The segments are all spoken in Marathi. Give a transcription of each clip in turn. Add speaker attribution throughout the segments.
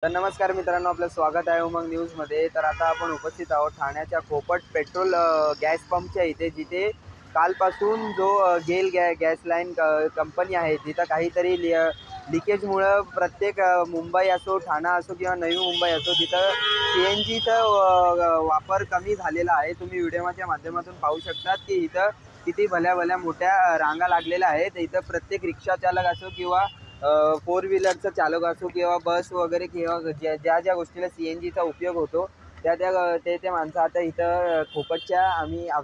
Speaker 1: तर नमस्कार मित्रांनो, आपलं स्वागत आहे उमंग न्यूजमध्ये। तर आता आपण उपस्थित आहोत ठाण्याच्या खोपट पेट्रोल गॅस पंपच्या इथे, जिथे कालपासून जो गेल गॅस लाईन कंपनी आहे, तिथं काहीतरी लिकेजमुळं प्रत्येक मुंबई असो, ठाणा असो किंवा नवी मुंबई असो, तिथं CNGचा वापर कमी झालेला आहे। तुम्ही व्हिडिओच्या माध्यमातून पाहू शकतात की इथं किती भल्या मोठ्या रांगा लागलेल्या आहेत। इथं प्रत्येक रिक्षा चालक असो किंवा फोर व्हीलरचा चालक असो किंवा बस वगैरे किंवा ज्या गोष्टीला CNGचा उपयोग होतो ते माणसं आता इथं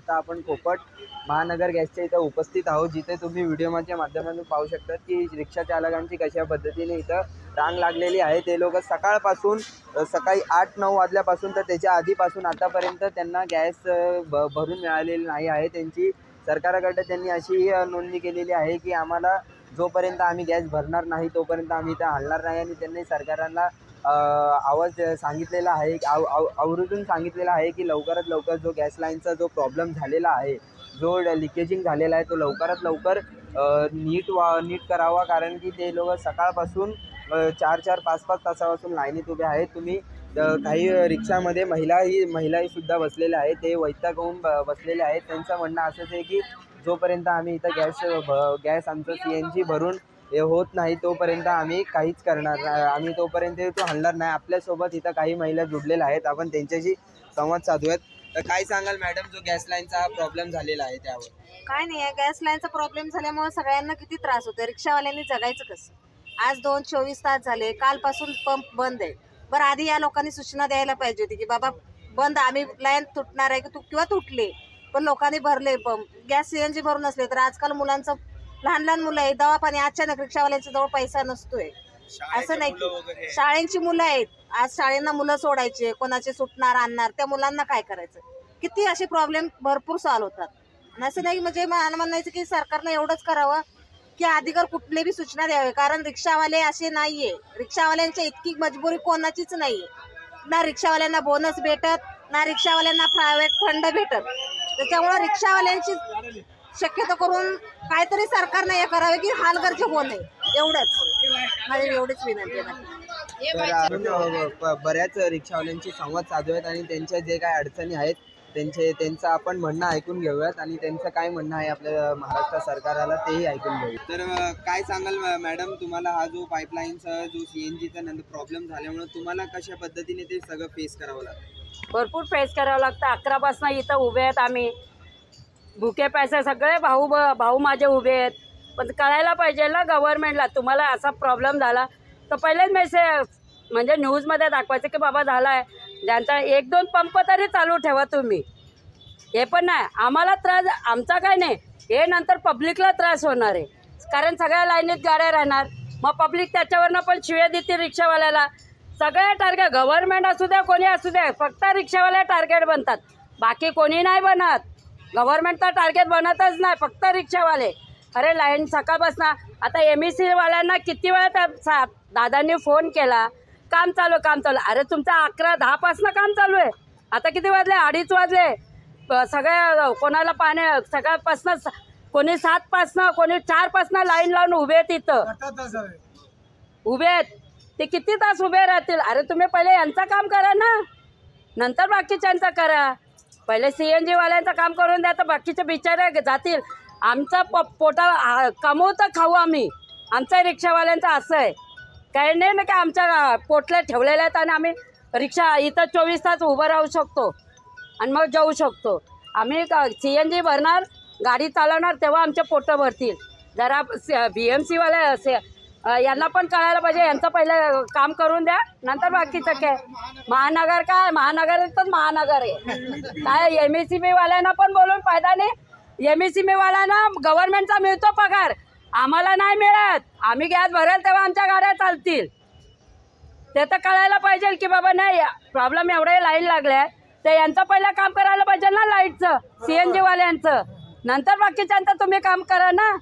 Speaker 1: आपण खोपट महानगर गॅसच्या इथं उपस्थित आहोत, जिथे तुम्ही व्हिडिओच्या माध्यमातून पाहू शकता की रिक्षा चालकांची कशा पद्धतीने इथं रांग लागलेली आहे। ते लोक सकाळपासून सकाळी 8-9 वाजल्यापासून तर त्याच्या आधीपासून आतापर्यंत त्यांना गॅस भरून मिळालेली नाही आहे। त्यांची सरकारकडे त्यांनी अशी नोंदणी केलेली आहे की आम्हाला जोपर्यंत आम्ही गॅस भरणार नाही तोपर्यंत आम्ही इथं हलणार नाही। आणि त्यांनी सरकारांना आवाज सांगितलेला आहे, आवर्जून सांगितलेला आहे की लवकरात लवकर जो गॅस लाईनचा जो प्रॉब्लेम झालेला आहे, जो लिकेजिंग झालेला आहे, तो लवकरात लवकर नीट करावा। कारण की ते लोक सकाळपासून 4-4, 5-5 तासापासून लाईनीत उभे आहेत। तुम्ही काही रिक्षामध्ये महिलाही सुद्धा बसलेल्या आहेत, ते वैतागून बसलेले आहेत। त्यांचं म्हणणं असंच आहे की जोपर्यंत आम्ही इथं गॅस आमचं CNG भरून होत नाही तोपर्यंत आम्ही काहीच करणार नाही, आम्ही तोपर्यंत तो हलणार नाही। आपल्यासोबत इथं काही महिला जुडलेल्या आहेत, आपण त्यांच्याशी संवाद साधूयात। तर काय सांगाल मॅडम, जो गॅस लाईनचा प्रॉब्लेम झालेला आहे त्यावर?
Speaker 2: काय नाही, गॅस लाईनचा प्रॉब्लेम झाल्यामुळे सगळ्यांना किती त्रास होतोय। रिक्षावाल्यांनी जगायचं कसं? आज 24 तास झाले, कालपासून पंप बंद आहे। बरं, आधी या लोकांनी सूचना द्यायला पाहिजे होती की बाबा बंद, आम्ही लाईन तुटणार आहे किंवा तुटले, पण लोकांनी भरले पंप। गॅस CNG भरून असले तर आजकाल मुलांचं, लहान मुलं आहे, दवाखाने, अचानक रिक्षावाल्यांच्या जवळ पैसा नसतोय। असं नाही की शाळेंची मुलं आहेत, आज शाळेंना मुलं सोडायचे, कोणाचे सुटणार आणणार, त्या मुलांना काय करायचं? किती असे प्रॉब्लेम भरपूर सॉल्व्ह होतात। असं नाही, म्हणजे मला म्हणायचं की सरकारनं एवढंच करावं की अधिकार कुठले बी सूचना द्यावे, कारण रिक्षावाले असे नाहीये, रिक्षावाल्यांच्या इतकी मजबुरी कोणाचीच नाहीये। ना रिक्षावाल्यांना बोनस भेटत, ना रिक्षावाल्यांना प्रायव्हेट फंड भेटत। त्याच्यामुळे रिक्षावाल्यांची शक्यतो करून काहीतरी सरकारनं हे करावे की हालगर्जी होऊ नये, एवढंच माझी एवढीच विनंती आहे।
Speaker 1: तर आपण बऱ्याच रिक्षावाल्यांशी संवाद साधूयात आणि त्यांच्या जे काय अडचणी आहेत त्यांचं आपण म्हणणं ऐकून घेऊयात आणि त्यांचं काय म्हणणं आहे आपल्या महाराष्ट्र सरकारला तेही ऐकून घेऊया। तर काय सांगाल मॅडम, तुम्हाला हा जो पाईपलाईनचा जो CNGचा नंतर प्रॉब्लेम झाल्यामुळे तुम्हाला कशा पद्धतीने ते सगळं फेस करावं लागतं?
Speaker 3: भरपूर फेस करावं लागतं। 11 पासून इथं उभे आहेत आम्ही, भुके पैसे सगळे भाऊ माझे उभे आहेत। पण कळायला पाहिजे ना गव्हर्नमेंटला, तुम्हाला असा प्रॉब्लेम झाला तर पहिलेच मेसेज म्हणजे न्यूजमध्ये दाखवायचं की बाबा झाला आहे, ज्यांचा 1-2 पंप तरी चालू ठेवा तुम्ही। हे पण नाही, आम्हाला त्रास आमचा काय नाही, हे नंतर पब्लिकला त्रास होणार आहे, कारण सगळ्या लाईनीत गाड्या राहणार, मग पब्लिक त्याच्यावरनं पण शिव्या देते रिक्षावाल्याला। सगळे टार्गेट गव्हर्नमेंट असू द्या कोणी असू द्या, फक्त रिक्षावाले टार्गेट बनतात, बाकी कोणी नाही बनत। गव्हर्नमेंटचा टार्गेट बनतच नाही, फक्त रिक्षावाले। अरे लाईन सकाळपासून आता MEC वाल्यांना किती वेळा त्या दादांनी फोन केला, काम चालू। अरे तुमचं 11-10 पासून काम चालू आहे, आता किती वाजले? 2:30 वाजले। सगळ्या कोणाला पाणी सकाळपासून, कोणी 7 पासून, कोणी 4 पासून लाईन लावून उभे आहेत, इथं उभे आहेत। ते किती तास उभे राहतील? अरे तुम्ही पहिले यांचं काम करा ना, नंतर बाकीच्यांचं करा। पहिले CNG वाल्यांचं काम करून द्या तर बाकीचे बिचारे जातील। आमचा पोटा कमवू तर खाऊ आम्ही, आमच्या रिक्षावाल्यांचं असं आहे काही नाही ना की आमच्या पोटल्या ठेवलेल्या आहेत आणि आम्ही रिक्षा इथं 24 तास उभं राहू शकतो आणि मग जाऊ शकतो। आम्ही CNG भरणार, गाडी चालवणार, तेव्हा आमचे पोटं भरतील। जरा BMC वाले यांना पण कळायला पाहिजे, यांचं पहिलं काम करून द्या, नंतर बाकीचं काय। महानगर काय, महानगरातच महानगर आहे काय। MECB वाल्यांना पण बोलून फायदा नाही, MECB वाल्यांना गव्हर्नमेंटचा मिळतो पगार, आम्हाला नाही मिळत। आम्ही गॅस भरेल तेव्हा आमच्या गाड्या चालतील, ते तर कळायला पाहिजे की बाबा नाही प्रॉब्लेम एवढे लाईन लागले तर यांचं पहिलं काम करायला पाहिजे ना, लाईटचं, CNG वाल्यांचं, नंतर बाकीच्यांचं तुम्ही काम करा ना।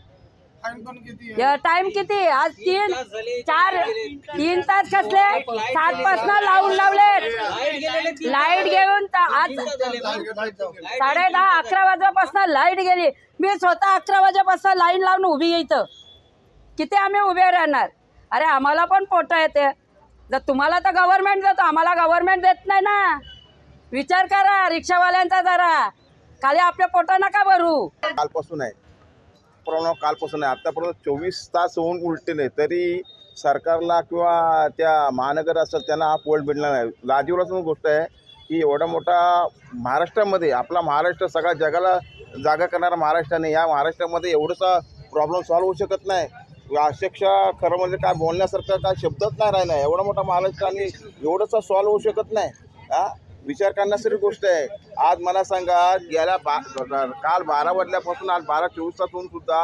Speaker 3: टाइम किती? आज 3 तास कसले? 7 पासून लावून लावले, लाईट घेऊन आज 10:30-11 वाजल्यापासून लाईट गेली। मी स्वतः 11 वाजेपासून लाईन लावून उभी इथं, किती आम्ही उभे राहणार? अरे आम्हाला पण पोट येते, जर तुम्हाला तर गव्हर्नमेंट देतो, आम्हाला गव्हर्नमेंट देत नाही ना. विचार करा रिक्षावाल्यांचा जरा. खाली आपल्या पोटा नका भरू.
Speaker 4: कालपासून आहे प्रॉब्लेम, कालपासून आहे. आतापर्यंत 24 तास होऊन उलटले तरी सरकारला किंवा त्या महानगर असेल त्यांना हा पोल भेटला नाही. लाजिरवाची गोष्ट आहे की एवढा मोठा महाराष्ट्रामध्ये, आपला महाराष्ट्र सगळ्या जगाला जागा करणारा महाराष्ट्राने, या महाराष्ट्रामध्ये एवढंसा प्रॉब्लेम सॉल्व्ह होऊ शकत नाही. अक्षरशः खरं म्हणजे काय बोलण्यासारखं काय शब्दच नाही राहिला. एवढा मोठा महाराष्ट्र आणि एवढंसा सॉल्व्ह होऊ शकत नाही. विचार करण्यासारखी गोष्ट आहे. आज मला सांगा, गेल्या काल 12 वाजल्यापासून आज 12-24 तास होऊन सुद्धा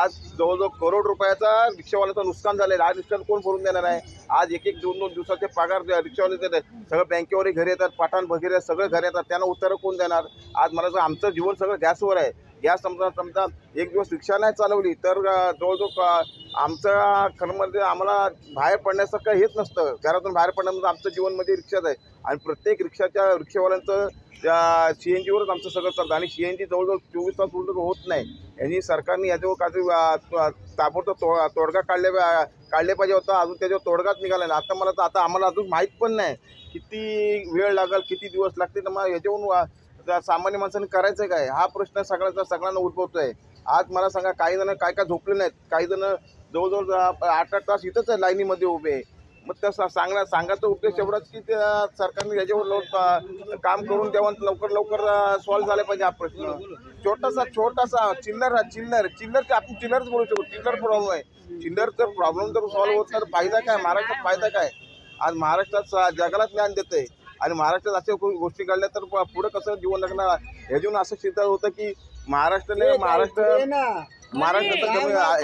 Speaker 4: आज जवळजवळ करोड रुपयाचा रिक्षावाल्याचं नुकसान झालेलं. आज रिक्षाला कोण भरून देणार आहे? आज 1-2 दिवसाचे पगार रिक्षावाले देतात. सगळं बँकेवरही घरी येतात, पाठाण वगैरे सगळे घरी येतात. त्यांना उत्तरं कोण देणार? आज मला सांगा, आमचं जीवन सगळं गॅसवर आहे. गॅस समजा एक दिवस रिक्षा नाही चालवली तर जवळजवळ आमचं खरं म्हणजे आम्हाला बाहेर पडण्यासारखं हेच नसतं. घरातून बाहेर पडण्यामध्ये आमचं जीवनमध्ये रिक्षाच आहे. आणि प्रत्येक रिक्षावाल्यांचं त्या CNGवरच आमचं सगळं चालतं. आणि CNG जवळजवळ 24 तास उलट होत नाही. यांनी सरकारने याच्यावर काही ताबडतोब तोडगा काढले पाहिजे होता. अजून त्याच्यावर तोडगाच निघाला नाही. आता आम्हाला अजून माहीत पण नाही किती वेळ लागेल, किती दिवस लागतील. तर मग याच्यावरून सामान्य माणसाने करायचं काय, हा प्रश्न सगळ्यांना उद्भवतो आहे. आज मला सांगा, काही जण काय झोपले नाहीत, काही जण जवळजवळ 8-8 तास इथंच आहे लाईनीमध्ये उभे. मग त्या सांगायचा उद्देश एवढाच की त्या सरकारने याच्यावर काम करून द्यावं, लवकर सॉल्व्ह झाला पाहिजे हा प्रश्न. छोटासा चिल्लर आपण चिल्लरच बोलू शकतो. चिल्लर प्रॉब्लेम आहे. चिल्लरचा प्रॉब्लेम जर सॉल्व्ह होत नाही तर फायदा काय? महाराष्ट्रात फायदा काय? आज महाराष्ट्रात जगाला ज्ञान देते आणि महाराष्ट्रात अशा गोष्टी घडल्या तर पुढे कसं जीवन लागणार? ह्याच्यावरून असं चिंता होतं की महाराष्ट्राचं महाराष्ट्राला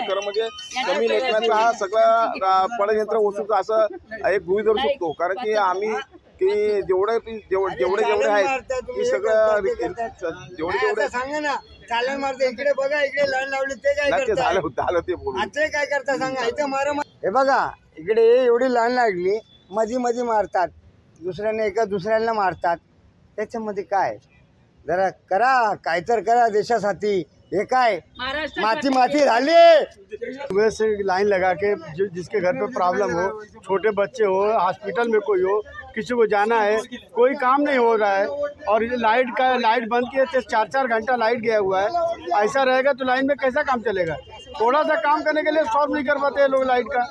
Speaker 4: खरं म्हणजे कमी लेखनाचा हा सगळा पडयंत्र वस्तूचा असं एक गृहीत धरू शकतो. कारण की आम्ही की जेवढे आहेत की सगळं जेवढे
Speaker 5: सांगा ना, चालन मारते इकडे बघा, इकडे लाईन लावली ते काय
Speaker 4: झालं ते बोलू.
Speaker 5: आता काय करता सांगा. इथं हे बघा, इकडे एवढी लाईन लागली, मध्ये मारतात, दुसऱ्यांना मारतात. त्याच्यामध्ये काय? जरा करा, काय तर करा देशासाठी. ये काय माती झाली.
Speaker 6: सुबह से लाइन लगा के जिसके घर पे प्रॉब्लम हो, छोटे बच्चे हो, हॉस्पिटल में कोई हो, किसी को जाना है, कोई काम नहीं हो रहा है. और ये लाइट बंद किए थे, 4-4 घंटा लाइट गया हुआ है. ऐसा रहेगा तो लाइन में कैसा काम चलेगा? थोड़ा सा काम करने के लिए सॉल्व नहीं कर पाते हैं लोग लाइट का.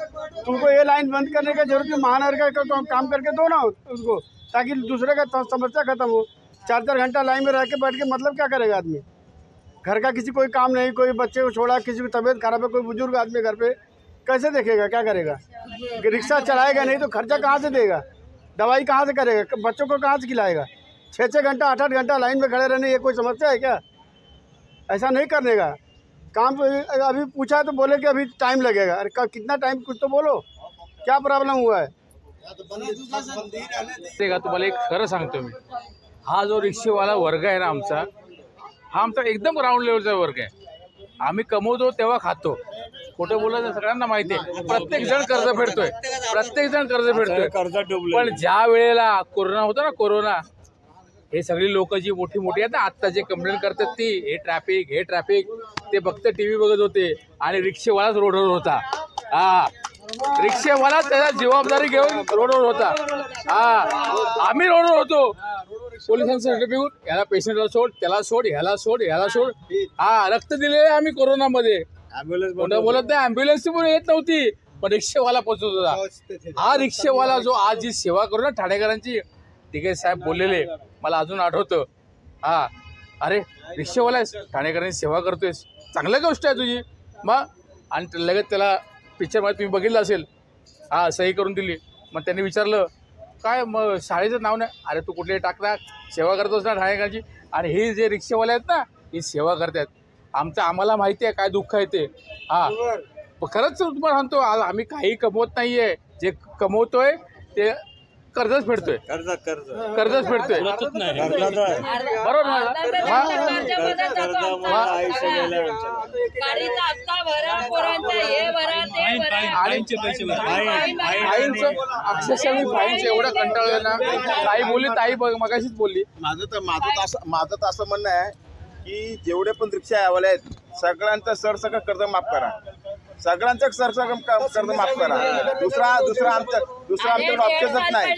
Speaker 6: तुमको ये लाइन बंद करने का जरूरत है, महानगर का तो काम करके दो ना उसको, ताकि दूसरे का समस्या खत्म हो. 4-4 घंटा लाइन में रह के बैठ के मतलब क्या करेगा आदमी? घर का किसी कोई काम नहीं, कोई बच्चे को छोड़ा, किसी की तबीयत खराब है, कोई बुजुर्ग आदमी घर पे कैसे देखेगा, क्या करेगा? रिक्शा चलाएगा नहीं तो खर्चा कहाँ से देगा? दवाई कहाँ से करेगा? बच्चों को कहाँ से खिलाएगा? 6-6 घंटा 8-8 घंटा लाइन में खड़े रहने ये कोई समस्या है क्या? ऐसा नहीं करने का काम. अभी पूछा है तो बोले कि अभी टाइम लगेगा. अरे कितना टाइम, कुछ तो बोलो, क्या प्रॉब्लेम हुआ है?
Speaker 7: तुम्हाला एक खरं सांगतो मी, हा जो रिक्षेवाला वर्ग आहे ना आमचा, हा आमचा एकदम ग्राउंड लेवलचा वर्ग आहे. आम्ही कमवतो तेव्हा खातो. खोटं बोलायचं सगळ्यांना माहिती आहे. प्रत्येक जण कर्ज फेडतोय. पण ज्या वेळेला कोरोना होता ना, कोरोना, हे सगळी लोक जी मोठी आहेत ना, आत्ता जे कंप्लेंट करतात ती, हे ट्रॅफिक ते फक्त TV बघत होते आणि रिक्षेवालाच रोडवर होता. रिक्षेवाला त्याला जबाबदारी घेऊन रोडवर होता. आम्ही रोडवर होतो. पोलिसांचं सर्टिफिकेट, याला पेशंटला सोड, त्याला सोड, ह्याला सोड. रक्त दिलेलं आहे आम्ही कोरोनामध्ये. बोलत नाही, ॲम्ब्युलन्स पण येत नव्हती, पण रिक्षेवाला पोहोचत होता. हा रिक्षेवाला जो आज जी सेवा करू ना ठाणेकरांची, तिघे साहेब बोललेले मला अजून आठवतं. अरे रिक्षेवाला ठाणेकरांची सेवा करतोयस, चांगली गोष्ट आहे तुझी. मग आणि लगेच त्याला पिक्चरमध्ये तुम्ही बघितलं असेल, सही करून दिली. मग त्यांनी विचारलं काय, मग शाळेचं नाव नाही. अरे तू कुठले टाकला, सेवा करतोस ना ठाणेकरांची. आणि हे जे रिक्षेवाले आहेत ना, ही सेवा करतात. आम्हाला माहिती आहे काय दुःख आहे ते. खरंच तुम्हाला सांगतो, आम्ही काही कमवत नाही आहे. जे कमवतोय ते कर्जच फेडतोय. बरोबर अक्षरशः मी फाईनचं एवढं कंटाळलं ना. ताई बोलली, ताई मगाशीच बोलली.
Speaker 4: माझं तर असं म्हणणं आहे की जेवढे पण रिक्षावाले आहेत सगळ्यांचं सरसकट कर्ज माफ करा. सगळ्यांचं कर्ज माफ करा. दुसरा आमच्याकडे ऑप्शनच नाही.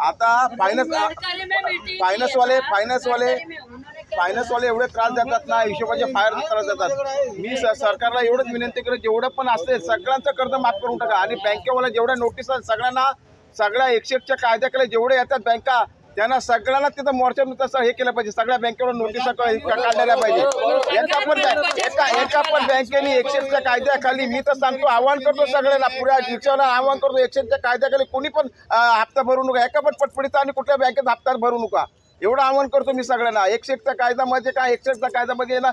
Speaker 4: आता फायनान्सवाले एवढे त्रास देतात ना, हिशोबाचे बाहेर त्रास देतात. मी सरकारला एवढंच विनंती करेन, जेवढं पण असते सगळ्यांचं कर्ज माफ करून टाका. आणि बँकेवाला जेवढ्या नोटीस सगळ्यांना, सगळ्या 101च्या कायद्याकडे जेवढे येतात बँका, त्यांना सगळ्यांना तिथं मोर्चातून तसं हे केलं पाहिजे. सगळ्या बँकेवर नोटिसा काढल्या पाहिजे. एका पण बँकेने 101च्या कायद्याखाली, मी तर सांगतो, आवाहन करतो सगळ्यांना, पुऱ्या रिक्षाला आवाहन करतो, 101च्या कायद्याखाली कोणी पण हप्ता भरू नका. एका पण पटपटीचा आणि कुठल्या बँकेत हप्ता भरू नका, एवढं आवाहन करतो मी सगळ्यांना. 101च्या कायद्यामध्ये काय, 101च्या कायद्यामध्ये ना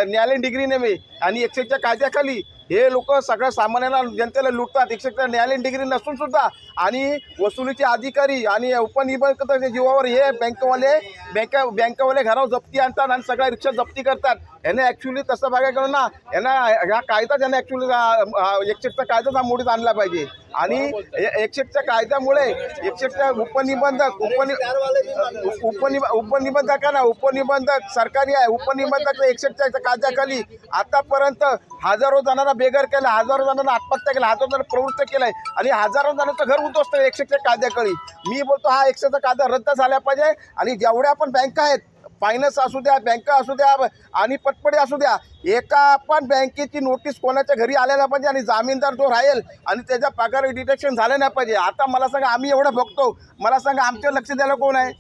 Speaker 4: न्यायालयीन डिग्री नेमे, आणि 101च्या कायद्याखाली हे लोक सगळ्या सामान्याला, जनतेला लुटतात. 101च्या न्यायालयीन डिग्री नसून सुद्धा, आणि वसुलीचे अधिकारी आणि उपनिबंधकाच्या जीवावर हे बँकावाले घरावर जप्ती आणतात आणि सगळ्या रिक्षा जप्ती करतात. याने ॲक्च्युली तसं बघायला गेलं ना, यांना ह्या कायदा ज्यांना ॲक्च्युली 101च्या कायदा हा मोडीत आणला पाहिजे. आणि 101च्या कायद्यामुळे 101च्या उपनिबंधक सरकारी आहे. उपनिबंधक 101च्या कायद्याखाली आतापर्यंत हजारो जणांना बेघर केलं, हजारो जणांना आत्महत्या केल्या, हजारो जणांना प्रवृत्त केलंय, आणि हजारो जणांचं घर उद्ध्वस्त 101च्या कायद्याखाली. मी बोलतो हा 101चा कायदा रद्द झाला पाहिजे. आणि जेवढ्या पण बँका आहेत, फायनान्स असू द्या, बँका असू द्या, आणि पटपडी असू द्या, एका पण बँकेची नोटीस कोणाच्या घरी आल्या नाही पाहिजे. आणि जामीनदार जो राहील आणि त्याच्या पगार डिटेक्शन झालं नाही पाहिजे. आता मला सांगा, आम्ही एवढं बघतो, मला सांगा आमच्यावर लक्ष द्यायला कोण आहे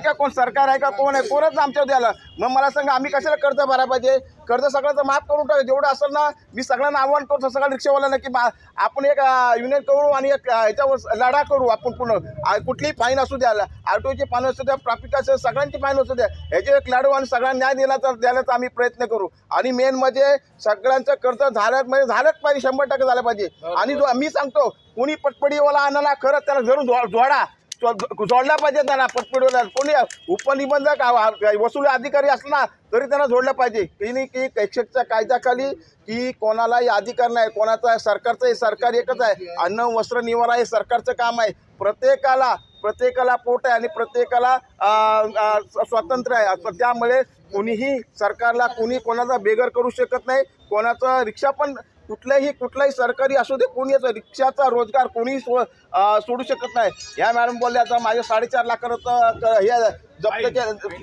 Speaker 4: का? कोण सरकार आहे का? कोण आहे? कोणच आमच्यावर द्यायला. मग मला सांगा, आम्ही कशाला कर्ज भरायला पाहिजे? कर्ज सगळ्यांचं माफ करून टाकू. जेवढं असेल ना, मी सगळ्यांना आव्हान करतो, सगळ्या रिक्षावाल्यांना, की आपण एक युनियन करू आणि एक ह्याच्यावर लढा करू. आपण पुन्हा कुठलीही फाईन असू द्या, ऑटोची फाईन असू द्या, ट्रॅफिक असू, सगळ्यांची फाईन असू द्या, ह्याचे एक लढू आणि सगळ्यांना न्याय द्यायला आम्ही प्रयत्न करू. आणि मेन म्हणजे सगळ्यांचं कर्ज झालंच पाहिजे, 100% झालं पाहिजे. आणि मी सांगतो, कोणी पटपडीवाला आणायला खरंच त्याला जरूर जोडला पाहिजे. त्यांना पटपडीवाला कोणी उपनिबंधक वसुली अधिकारी असला तरी त्यांना जोडलं पाहिजे. की 101च्या कायद्याखाली की कोणालाही अधिकार नाही, कोणाचा सरकारचं, हे सरकार एकच आहे. अन्न वस्त्र निवारा हे सरकारचं काम आहे. प्रत्येकाला पोट आहे आणि प्रत्येकाला स्वातंत्र्य आहे. त्यामुळे कोणीही सरकारला कोणाचा बेघर करू शकत नाही. कोणाचं रिक्षा पण कुठलाही सरकारी असू दे, कोणी याचा रिक्षाचा रोजगार कोणी सोडू शकत नाही. या मॅडम बोलल्या, आता माझे 4.5 लाखाचं हे जप्त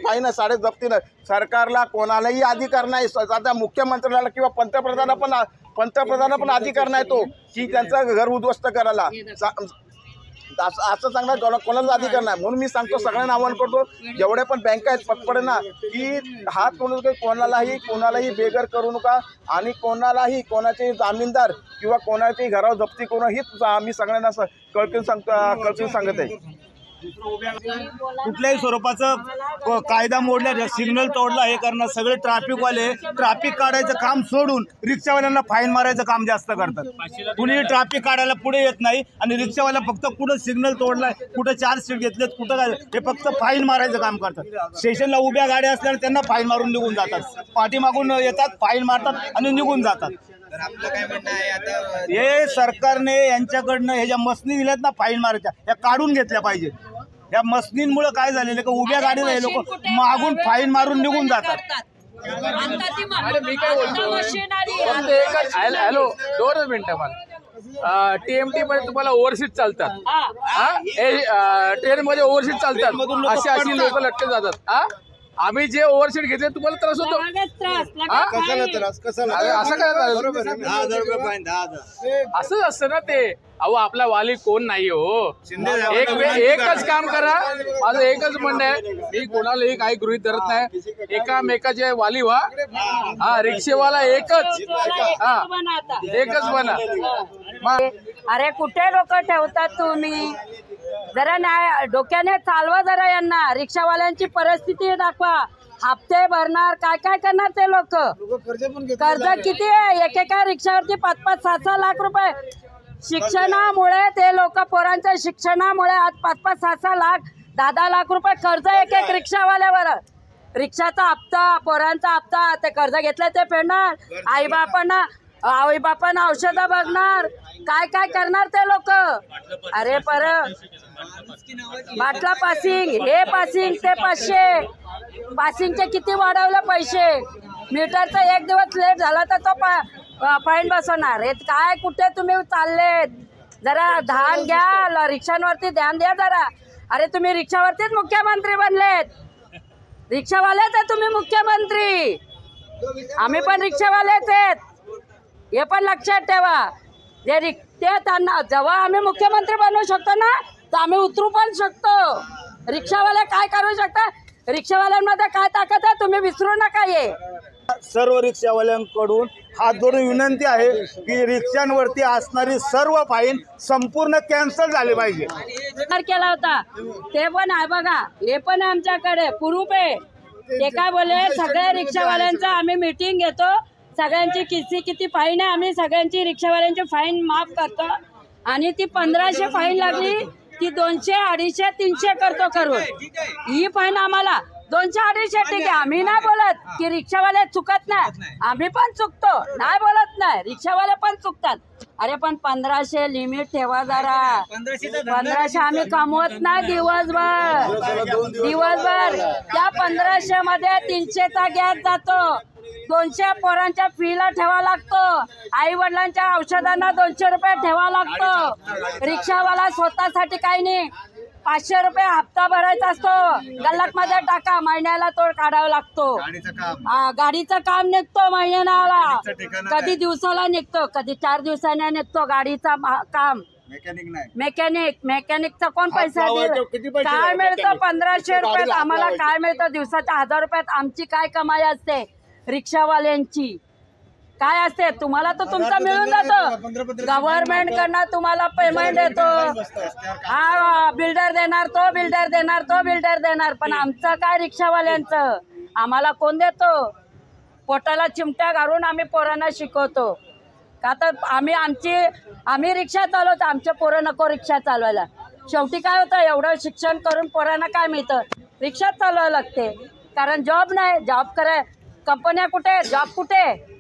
Speaker 4: फाईन, जप्तीनं सरकारला कोणालाही अधिकार नाही. आता मुख्यमंत्र्याला किंवा पंतप्रधानाला पण अधिकार नाही तो, की त्यांचं घर उद्ध्वस्त करायला. असं सांगणार कोणाला अधिकार नाही. म्हणून मी सांगतो, सगळ्यांना आवाहन करतो, जेवढ्या पण बँका आहेत पटपडे ना, की हात कोणालाही बेघर करू नका. आणि कोणाचे जामीनदार किंवा कोणाच्याही घरावर जप्ती करून हीच मी सगळ्यांना कळकून सांगत आहे.
Speaker 8: कुठल्याही स्वरूपाचं कायदा मोडला, सिग्नल तोडला, हे करणं, सगळे ट्रॅफिकवाले ट्रॅफिक काढायचं काम सोडून रिक्षावाल्यांना फाईन मारायचं काम जास्त करतात. कुणी ट्रॅफिक काढायला पुढे येत नाही, आणि रिक्षावाला फक्त कुठं सिग्नल तोडलाय, कुठं 4 सीट घेतलेत, कुठं काय, हे फक्त फाईन मारायचं काम करतात. स्टेशनला उभ्या गाड्या असल्यावर त्यांना फाईन मारून निघून जातात, पाठीमागून येतात, फाईन मारतात आणि निघून जातात.
Speaker 1: आपलं काय म्हणणं आहे आता?
Speaker 8: हे सरकारने यांच्याकडनं ह्या ज्या मसनी दिल्यात ना फाईन मारायच्या, त्या काढून घेतल्या पाहिजे. या मसनींमुळे काय झालेलं का, उभ्या गाडीला हे लोक मागून फाईन मारून निघून जातात.
Speaker 7: मी काय बोलतो, हॅलो 2 मिनिटं मला. TMT मध्ये तुम्हाला ओव्हरसीट चालतात, ट्रेन मध्ये ओव्हरसीट चालतात, अशी लोक लटके जातात. आम्ही जे ओव्हरसीट घेतले तुम्हाला त्रास होतो, असं काय असंच असतं ना ते. अहो, आपला वाली कोण नाही हो. एकच काम करा, माझं एकच म्हणणं आहे, मी कोणालाही काही गृहीत धरत नाही. एकामेकाचे वाली व्हा. रिक्षेवाला एकच बना.
Speaker 3: अरे कुठे लोक ठेवतात तुम्ही? जरा न्याय डोक्याने चालवा जरा यांना. रिक्षावाल्यांची परिस्थिती दाखवा. हप्ते भरणार, काय करणार ते लोक? कर्ज किती आहे? एकेका रिक्षावरती 5-5, 6-6 लाख रुपये. शिक्षणामुळे ते लोक, पोरांच्या शिक्षणामुळे आज 5-5, 6-6 लाख, 10-10 लाख रुपये कर्ज एक रिक्षावाल्यावर. रिक्षाचा हप्ता, पोरांचा हप्ता, ते कर्ज घेतलं ते फेडणार. आई बापांना औषधं बघणार, काय करणार ते लोक? अरे बाटला पासिंग, हे पासिंग, ते 500 पासिंगचे किती वाढवले पैसे. मीटरचा 1 दिवस लेट झाला तर तो फाईन बसवणार. हे काय कुठे तुम्ही चाललेत? जरा ध्यान घ्या, रिक्षांवरती ध्यान द्या जरा. अरे तुम्ही रिक्षावरतीच मुख्यमंत्री बनलेत, रिक्षावालेच आहे तुम्ही मुख्यमंत्री. आम्ही पण रिक्षावालेच आहेत, हे पण लक्षात ठेवा. ते त्यांना जेव्हा आम्ही मुख्यमंत्री बनवू शकतो ना, तर आम्ही उतरू पण शकतो. रिक्षावाले काय करू शकता? रिक्षावाल्यांमध्ये काय ताकद आहे तुम्ही विसरू नका. ये
Speaker 8: सर्व रिक्षावाल्यांकडून हात जोडून विनंती आहे की रिक्षांवरती असणारी सर्व फाईन संपूर्ण कॅन्सल झाली पाहिजे.
Speaker 3: केला होता ते पण आहे बघा, हे पण आमच्याकडे प्रूफ आहे. ते काय बोले, सगळ्या रिक्षावाल्यांचं आम्ही मीटिंग घेतो, सगळ्यांची किती फाईन आहे, आम्ही सगळ्यांची रिक्षावाल्यांची फाईन माफ करतो. आणि ती 1500 फाईन लागली, ती 200, 250, 300 करतो करून. ही फाईन आम्हाला 200, 250 ठीक आहे. आम्ही नाही बोलत की रिक्षावाले चुकत नाही, आम्ही पण चुकतो, नाही बोलत नाही, रिक्षावाले पण चुकतात. अरे पण 1500 लिमिट ठेवा जरा. 1500 आम्ही कमवत नाही दिवसभर. त्या 1500 मध्ये 300चा गॅस जातो, 200 पोरांच्या फीला ठेवा लागतो, आई वडिलांच्या औषधांना 200 रुपये ठेवा लागतो. रिक्षावाला स्वतःसाठी काही नाही, 500 रुपये हप्ता भरायचा असतो, गल्लकमध्ये टाका, महिन्याला तोड काढावा लागतो. गाडीचं काम निघतो महिन्याला, कधी दिवसाला निघतो, कधी 4 दिवसाने निघतो गाडीचा काम. मेकॅनिकचा कोण पैसा काय मिळतं? 1500 रुपयात आम्हाला काय मिळतं? दिवसाच्या 1000 रुपयात आमची काय कमाई असते? रिक्षावाल्यांची काय असते? तुम्हाला तर तुमचा मिळून जातो, गव्हर्नमेंट कडनं तुम्हाला पेमेंट येतो. हा बिल्डर देणार, तो बिल्डर देणार, तो बिल्डर देणार. पण आमचं काय रिक्षावाल्यांचं? आम्हाला कोण देतो? पोटाला चिमट्या घालून आम्ही पोरांना शिकवतो का? तर आम्ही रिक्षा चालवतो, आमचे पोरं नको रिक्षा चालवायला. शेवटी काय होतं, एवढं शिक्षण करून पोरांना काय मिळतं? रिक्षा चालवायला लागते, कारण जॉब नाही. जॉब कराय कंपन्या कुठे, जॉब कुठे?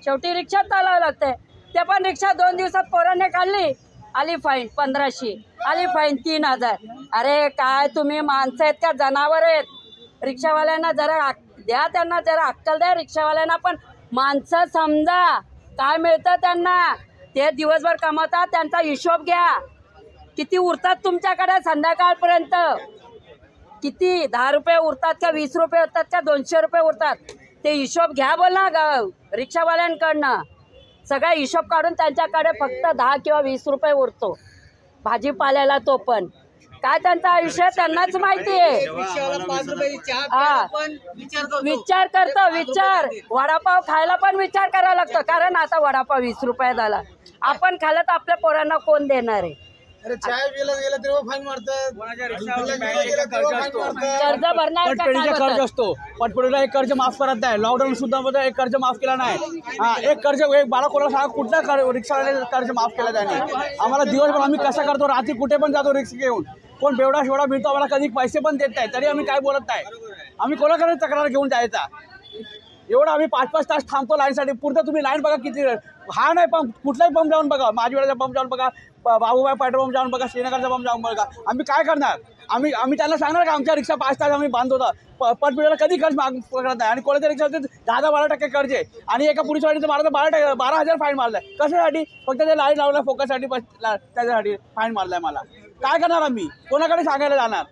Speaker 3: शेवटी रिक्षा चालवावं लागते. ते पण रिक्षा 2 दिवसात पोरांनी काढली, आली फाईन 1500, आली फाईन 3000. अरे काय तुम्ही माणसं आहेत का जनावर आहेत? रिक्षावाल्यांना जरा द्या, त्यांना जरा अक्कल द्या. रिक्षावाल्यांना पण माणसं समजा, काय मिळतं त्यांना. ते दिवसभर कमवतात, त्यांचा हिशोब घ्या. किती उरतात तुमच्याकडे संध्याकाळपर्यंत? किती 10 रुपये उरतात का 20 रुपये उरतात का 200 रुपये उरतात? ते हिशोब घ्या बोल ना रिक्षावाल्यांकडनं. सगळा हिशोब काढून त्यांच्याकडे फक्त 10 किंवा 20 रुपये उरतो भाजीपाल्याला, तो पण काय त्यांचं आयुष्य त्यांनाच माहिती आहे. विचार करतो, विचार. वडापाव खायला पण विचार करावा लागतो, कारण आता वडापाव 20 रुपये झाला. आपण खाल्लं तर आपल्या पोरांना कोण देणार आहे?
Speaker 6: कर्ज
Speaker 3: भरणार
Speaker 7: कर्ज असतो, पटपटीला एक कर्ज माफ करत नाही. लॉकडाऊन सुद्धा एक कर्ज माफ केला नाही. एक कर्ज मला कोणाला सांगा कुठला रिक्षावाले कर्ज माफ केला त्याने. आम्हाला दिवसभर आम्ही कसा करतो, रात्री कुठे पण जातो रिक्षा घेऊन, कोण बेवडा शेवडा मिळतो, आम्हाला कधी पैसे पण देत नाही, तरी आम्ही काय बोलत नाही. आम्ही कोणाकडे तक्रार घेऊन जायचा? एवढं आम्ही 5-5 तास थांबतो लाईनसाठी. पुढचं तुम्ही लाईन बघा किती. हा नाही पंप, कुठलाही पंप जाऊन बघा, माझीवाड्याचा पंप जाऊन बघा, बाबूबाई पेट्रोल पंप जाऊन बघा, श्रीनगरचा पंप जाऊन बघा. आम्ही काय करणार? आम्ही त्यांना सांगणार का आमच्या रिक्षा 5 तास आम्ही बांधतो होता? पटपिढीला कधी कर्ज करत नाही. आणि कोणाच्या रिक्षावरती 10-12% कर्ज आहे, आणि एका पोलिसवाडीचं 12,000 फाईन मारलाय. कशासाठी? फक्त ते लाईन लावला फोकससाठी, त्याच्यासाठी फाईन मारलाय. मला काय करणार? आम्ही कोणाकडे सांगायला जाणार?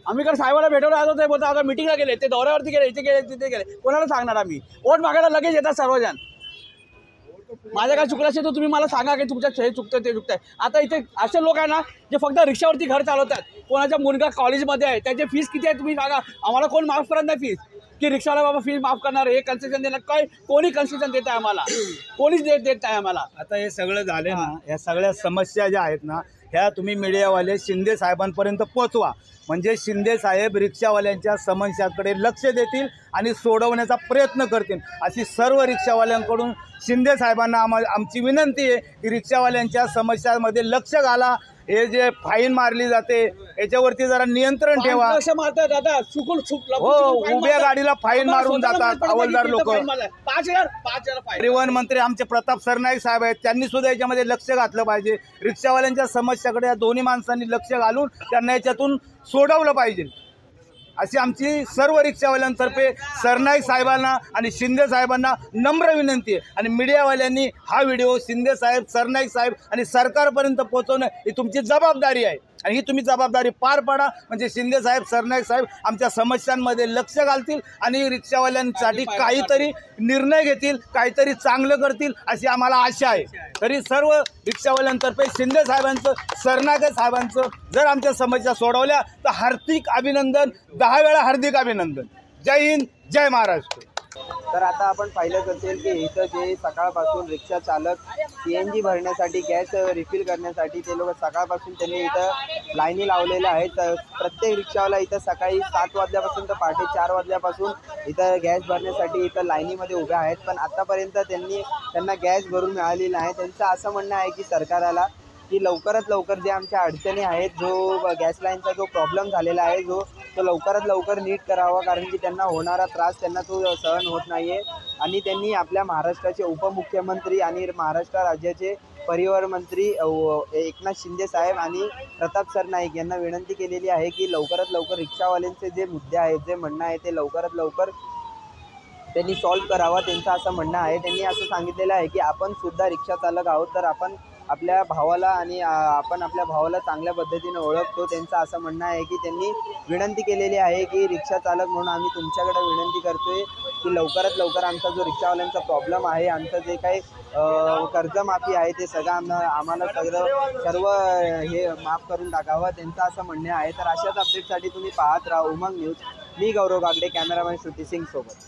Speaker 7: आम्ही काय साहेबाला भेटवलं जातो, ते बोलतात आता मिटिंगला गेले, ते दौऱ्यावरती गेले, इथे गेले, तिथे गेले. कोणाला सांगणार? आम्ही वोट मागायला लगेच येतात सर्वजण. माझ्या काय चुकलं असेल तर तुम्ही मला सांगा की तुमच्या हे चुकतं ते चुकतंय. आता इथे असे लोक आहे ना जे फक्त रिक्षावरती घर चालवतात. कोणाचा मुलगा कॉलेजमध्ये आहे, त्याची फीस किती आहे तुम्ही सांगा. आम्हाला कोण माफ करत नाही फीस, की रिक्षावाला बाबा फीस माफ करणार, हे कन्सेशन देणार. काय कोणी कन्सेशन देत आहे आम्हाला? कोणीच देत आहे आम्हाला.
Speaker 8: आता हे सगळं झाले ना, या सगळ्या समस्या ज्या आहेत ना, ह्या तुम्ही मीडियावाले शिंदे साहेबांपर्यंत पोचवा. म्हणजे शिंदे साहेब रिक्षावाल्यांच्या समस्याकडे लक्ष देतील आणि सोडवण्याचा प्रयत्न करतील, अशी सर्व रिक्षावाल्यांकडून शिंदे साहेबांना आमची विनंती आहे की रिक्षावाल्यांच्या समस्यांमध्ये लक्ष घाला. हे जे फाईन मारली जाते याच्यावरती जरा नियंत्रण ठेवा. हो, उभ्या गाडीला फाईन मारून जातात हवालदार लोक.
Speaker 7: 5,000
Speaker 8: परिवहन मंत्री आमचे प्रताप सरनाईक साहेब आहेत, त्यांनी सुद्धा याच्यामध्ये लक्ष घातलं पाहिजे. रिक्षावाल्यांच्या समस्याकडे या दोन्ही माणसांनी लक्ष घालून त्यांना याच्यातून सोडवलं पाहिजे. अशी आमची सर्व रिक्षावाल्यांतर्फे सरनाईक साहेबांना आणि शिंदे साहेबांना नम्र विनंती आहे. आणि मीडियावाल्यांनी हा व्हिडिओ शिंदे साहेब, सरनाईक साहेब आणि सरकारपर्यंत पोहोचवणं ही तुमची जबाबदारी आहे आणि ही तुम्ही जबाबदारी पार पाडा. म्हणजे शिंदे साहेब, सरनाईक साहेब आमच्या समस्यांमध्ये लक्ष घालतील आणि रिक्षावाल्यांसाठी काहीतरी निर्णय घेतील, काहीतरी चांगलं करतील अशी आम्हाला आशा आहे. तरी सर्व रिक्षावाल्यांतर्फे शिंदे साहेबांचं, सरनाईक साहेबांचं जर आमच्या समस्या सोडवल्या तर हार्दिक अभिनंदन, 10 वेळा हार्दिक अभिनंदन. जय हिंद, जय महाराष्ट्र.
Speaker 1: तर आता आपण पाहिलंच असेल की इथं जे सकाळपासून रिक्षा चालक CNG भरण्यासाठी, गॅस रिफिल करण्यासाठी ते लोक सकाळपासून त्यांनी इथं लाईनी लावलेल्या आहेत. प्रत्येक रिक्षावाला इथं सकाळी 7 वाजल्यापासून तर पहाटे 4 वाजल्यापासून इथं गॅस भरण्यासाठी इथं लाईनीमध्ये उभ्या आहेत. पण आत्तापर्यंत त्यांना गॅस भरून मिळालेला आहे. त्यांचं असं म्हणणं आहे की सरकारला की लवकरात लवकर जे आमच्या अडचणी आहेत, जो गॅस लाईनचा जो प्रॉब्लेम झालेला आहे, तो लवकरात लवकर नीट करावा, कारण की त्यांना होणारा त्रास त्यांना तो सहन होत नाही आहे. आणि त्यांनी आपल्या महाराष्ट्राचे उपमुख्यमंत्री आणि महाराष्ट्र राज्याचे परिवहन मंत्री एकनाथ शिंदे साहेब आणि प्रताप सरनाईक यांना विनंती केलेली आहे की लवकरात लवकर रिक्षावाल्यांचे जे मुद्दे आहेत, जे म्हणणं आहे ते लवकरात लवकर त्यांनी सॉल्व्ह करावा. त्यांचं असं म्हणणं आहे. त्यांनी असं सांगितलेलं आहे की आपण सुद्धा रिक्षा चालक आहोत, तर आपण आपल्या भावाला आणि आपण आपल्या भावाला चांगल्या पद्धतीने ओळखतो. त्यांचं असं म्हणणं आहे की त्यांनी विनंती केलेली आहे की रिक्षा चालक म्हणून आम्ही तुमच्याकडे विनंती करतोय की लवकरात लवकर आमचा जो रिक्षावाल्यांचा प्रॉब्लेम आहे, आमचं जे काही कर्जमाफी आहे ते सगळं आम्हाला सर्व हे माफ करून टाकावं, त्यांचं असं म्हणणं आहे. तर अशाच अपडेटसाठी तुम्ही पाहत राहा उमंग न्यूज. मी गौरव गागडे, कॅमेरामॅन श्रुती सिंग सोबत.